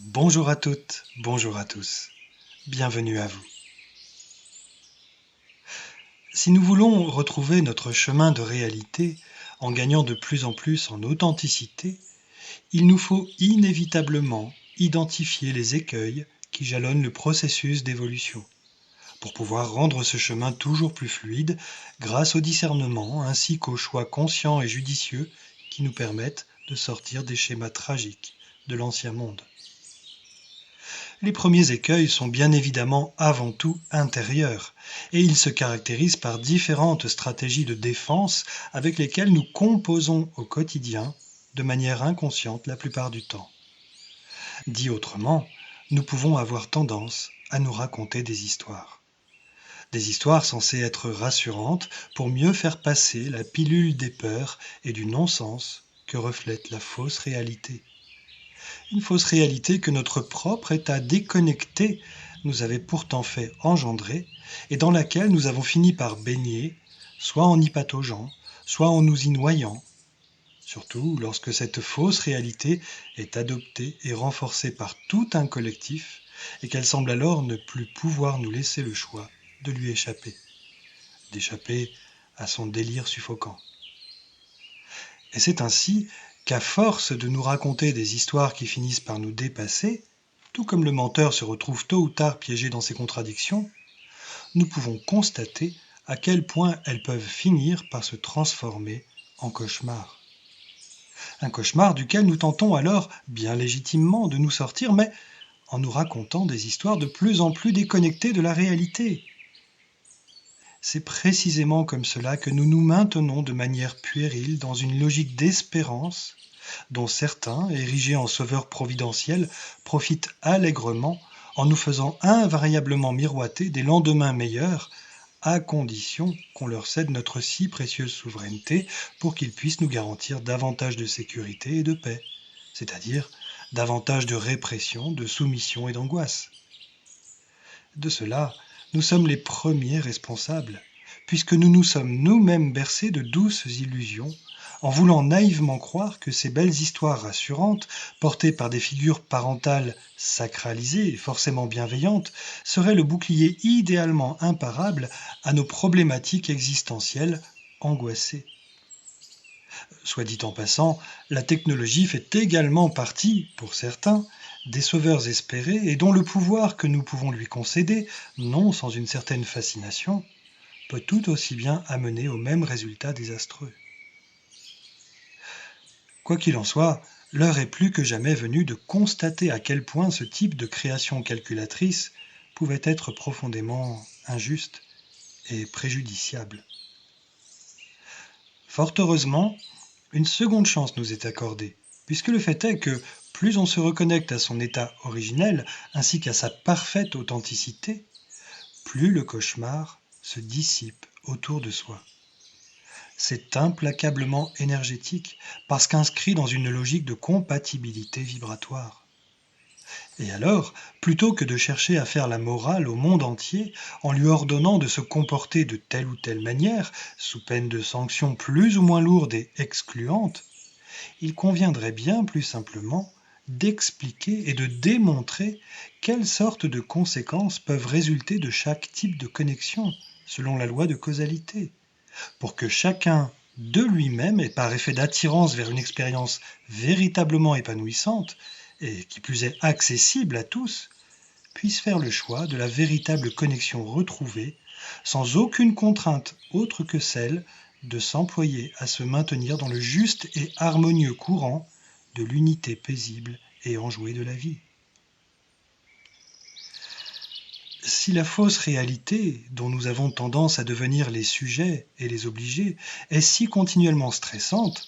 Bonjour à toutes, bonjour à tous, bienvenue à vous. Si nous voulons retrouver notre chemin de réalité en gagnant de plus en plus en authenticité, il nous faut inévitablement identifier les écueils qui jalonnent le processus d'évolution, pour pouvoir rendre ce chemin toujours plus fluide grâce au discernement ainsi qu'aux choix conscients et judicieux qui nous permettent de sortir des schémas tragiques de l'ancien monde. Les premiers écueils sont bien évidemment avant tout intérieurs, et ils se caractérisent par différentes stratégies de défense avec lesquelles nous composons au quotidien, de manière inconsciente la plupart du temps. Dit autrement, nous pouvons avoir tendance à nous raconter des histoires. Des histoires censées être rassurantes pour mieux faire passer la pilule des peurs et du non-sens que reflète la fausse réalité. Une fausse réalité que notre propre état déconnecté nous avait pourtant fait engendrer et dans laquelle nous avons fini par baigner, soit en y pataugeant, soit en nous y noyant, surtout lorsque cette fausse réalité est adoptée et renforcée par tout un collectif et qu'elle semble alors ne plus pouvoir nous laisser le choix de lui échapper, d'échapper à son délire suffocant. Et c'est ainsi qu'à force de nous raconter des histoires qui finissent par nous dépasser, tout comme le menteur se retrouve tôt ou tard piégé dans ses contradictions, nous pouvons constater à quel point elles peuvent finir par se transformer en cauchemar. Un cauchemar duquel nous tentons alors, bien légitimement, de nous sortir, mais en nous racontant des histoires de plus en plus déconnectées de la réalité. C'est précisément comme cela que nous nous maintenons de manière puérile dans une logique d'espérance dont certains, érigés en sauveurs providentiels, profitent allègrement en nous faisant invariablement miroiter des lendemains meilleurs, à condition qu'on leur cède notre si précieuse souveraineté pour qu'ils puissent nous garantir davantage de sécurité et de paix, c'est-à-dire davantage de répression, de soumission et d'angoisse. De cela, nous sommes les premiers responsables, puisque nous nous sommes nous-mêmes bercés de douces illusions, en voulant naïvement croire que ces belles histoires rassurantes, portées par des figures parentales sacralisées et forcément bienveillantes, seraient le bouclier idéalement imparable à nos problématiques existentielles angoissées. Soit dit en passant, la technologie fait également partie, pour certains, des sauveurs espérés et dont le pouvoir que nous pouvons lui concéder, non sans une certaine fascination, peut tout aussi bien amener au même résultat désastreux. Quoi qu'il en soit, l'heure est plus que jamais venue de constater à quel point ce type de création calculatrice pouvait être profondément injuste et préjudiciable. Fort heureusement, une seconde chance nous est accordée, puisque le fait est que plus on se reconnecte à son état originel ainsi qu'à sa parfaite authenticité, plus le cauchemar se dissipe autour de soi. C'est implacablement énergétique parce qu'inscrit dans une logique de compatibilité vibratoire. Et alors, plutôt que de chercher à faire la morale au monde entier en lui ordonnant de se comporter de telle ou telle manière, sous peine de sanctions plus ou moins lourdes et excluantes, il conviendrait bien plus simplement d'expliquer et de démontrer quelles sortes de conséquences peuvent résulter de chaque type de connexion, selon la loi de causalité, pour que chacun de lui-même et par effet d'attirance vers une expérience véritablement épanouissante, et qui plus est accessible à tous, puisse faire le choix de la véritable connexion retrouvée, sans aucune contrainte autre que celle de s'employer à se maintenir dans le juste et harmonieux courant de l'unité paisible et enjouée de la vie. Si la fausse réalité, dont nous avons tendance à devenir les sujets et les obligés, est si continuellement stressante,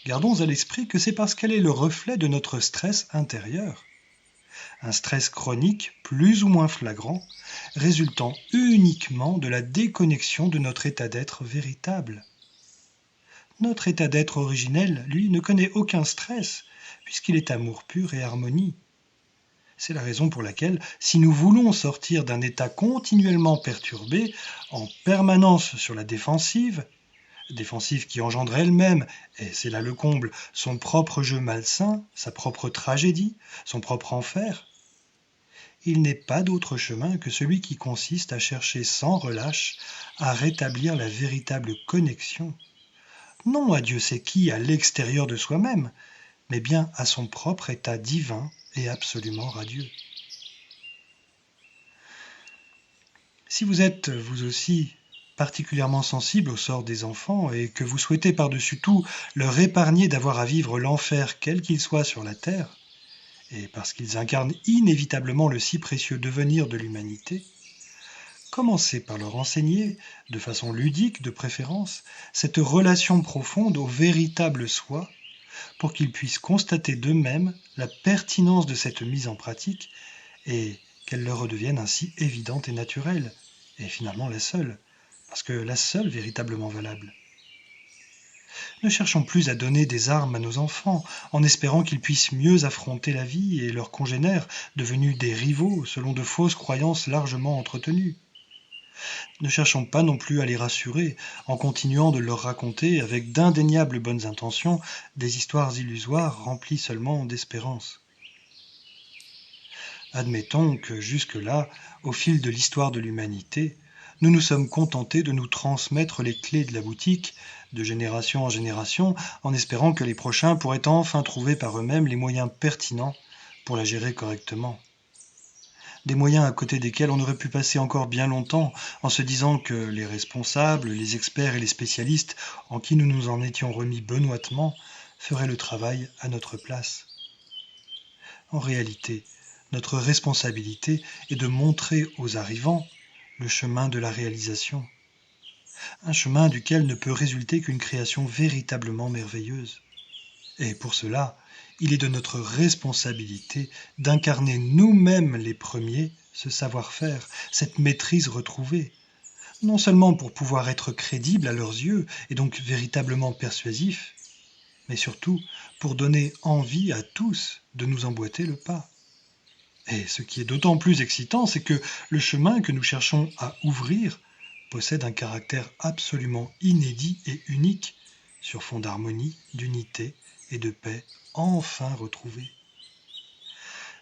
gardons à l'esprit que c'est parce qu'elle est le reflet de notre stress intérieur. Un stress chronique plus ou moins flagrant, résultant uniquement de la déconnexion de notre état d'être véritable. Notre état d'être originel, lui, ne connaît aucun stress, puisqu'il est amour pur et harmonie. C'est la raison pour laquelle, si nous voulons sortir d'un état continuellement perturbé, en permanence sur la défensive, défensive qui engendre elle-même, et c'est là le comble, son propre jeu malsain, sa propre tragédie, son propre enfer. Il n'est pas d'autre chemin que celui qui consiste à chercher sans relâche à rétablir la véritable connexion, non à Dieu sait qui à l'extérieur de soi-même, mais bien à son propre état divin et absolument radieux. Si vous êtes, vous aussi, particulièrement sensible au sort des enfants et que vous souhaitez par-dessus tout leur épargner d'avoir à vivre l'enfer quel qu'il soit sur la terre, et parce qu'ils incarnent inévitablement le si précieux devenir de l'humanité, commencez par leur enseigner, de façon ludique de préférence, cette relation profonde au véritable soi, pour qu'ils puissent constater d'eux-mêmes la pertinence de cette mise en pratique et qu'elle leur redevienne ainsi évidente et naturelle, et finalement la seule, parce que la seule véritablement valable. Ne cherchons plus à donner des armes à nos enfants, en espérant qu'ils puissent mieux affronter la vie et leurs congénères, devenus des rivaux selon de fausses croyances largement entretenues. Ne cherchons pas non plus à les rassurer, en continuant de leur raconter, avec d'indéniables bonnes intentions, des histoires illusoires remplies seulement d'espérance. Admettons que jusque-là, au fil de l'histoire de l'humanité, nous nous sommes contentés de nous transmettre les clés de la boutique, de génération en génération, en espérant que les prochains pourraient enfin trouver par eux-mêmes les moyens pertinents pour la gérer correctement. Des moyens à côté desquels on aurait pu passer encore bien longtemps, en se disant que les responsables, les experts et les spécialistes, en qui nous nous en étions remis benoîtement, feraient le travail à notre place. En réalité, notre responsabilité est de montrer aux arrivants le chemin de la réalisation, un chemin duquel ne peut résulter qu'une création véritablement merveilleuse. Et pour cela, il est de notre responsabilité d'incarner nous-mêmes les premiers ce savoir-faire, cette maîtrise retrouvée, non seulement pour pouvoir être crédibles à leurs yeux et donc véritablement persuasifs, mais surtout pour donner envie à tous de nous emboîter le pas. Et ce qui est d'autant plus excitant, c'est que le chemin que nous cherchons à ouvrir possède un caractère absolument inédit et unique, sur fond d'harmonie, d'unité et de paix enfin retrouvée.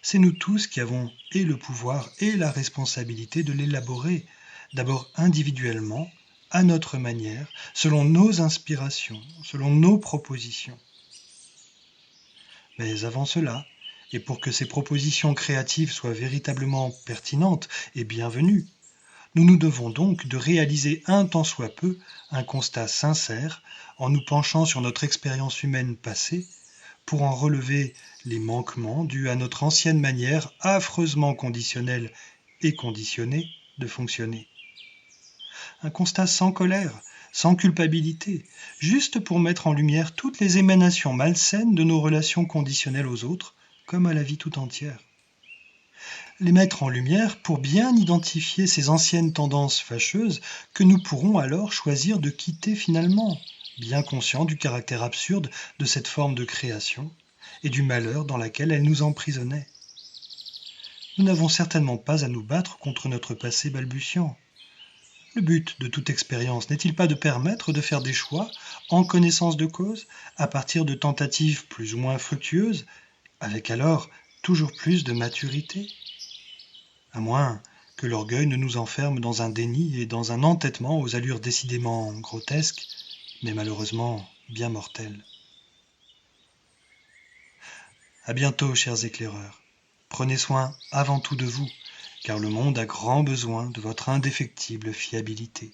C'est nous tous qui avons et le pouvoir et la responsabilité de l'élaborer, d'abord individuellement, à notre manière, selon nos inspirations, selon nos propositions. Mais avant cela, et pour que ces propositions créatives soient véritablement pertinentes et bienvenues, nous nous devons donc de réaliser un tant soit peu un constat sincère en nous penchant sur notre expérience humaine passée pour en relever les manquements dus à notre ancienne manière affreusement conditionnelle et conditionnée de fonctionner. Un constat sans colère, sans culpabilité, juste pour mettre en lumière toutes les émanations malsaines de nos relations conditionnelles aux autres, comme à la vie tout entière. Les mettre en lumière pour bien identifier ces anciennes tendances fâcheuses que nous pourrons alors choisir de quitter finalement, bien conscients du caractère absurde de cette forme de création et du malheur dans laquelle elle nous emprisonnait. Nous n'avons certainement pas à nous battre contre notre passé balbutiant. Le but de toute expérience n'est-il pas de permettre de faire des choix en connaissance de cause, à partir de tentatives plus ou moins fructueuses, avec alors toujours plus de maturité ? À moins que l'orgueil ne nous enferme dans un déni et dans un entêtement aux allures décidément grotesques, mais malheureusement bien mortelles. À bientôt, chers éclaireurs. Prenez soin avant tout de vous, car le monde a grand besoin de votre indéfectible fiabilité.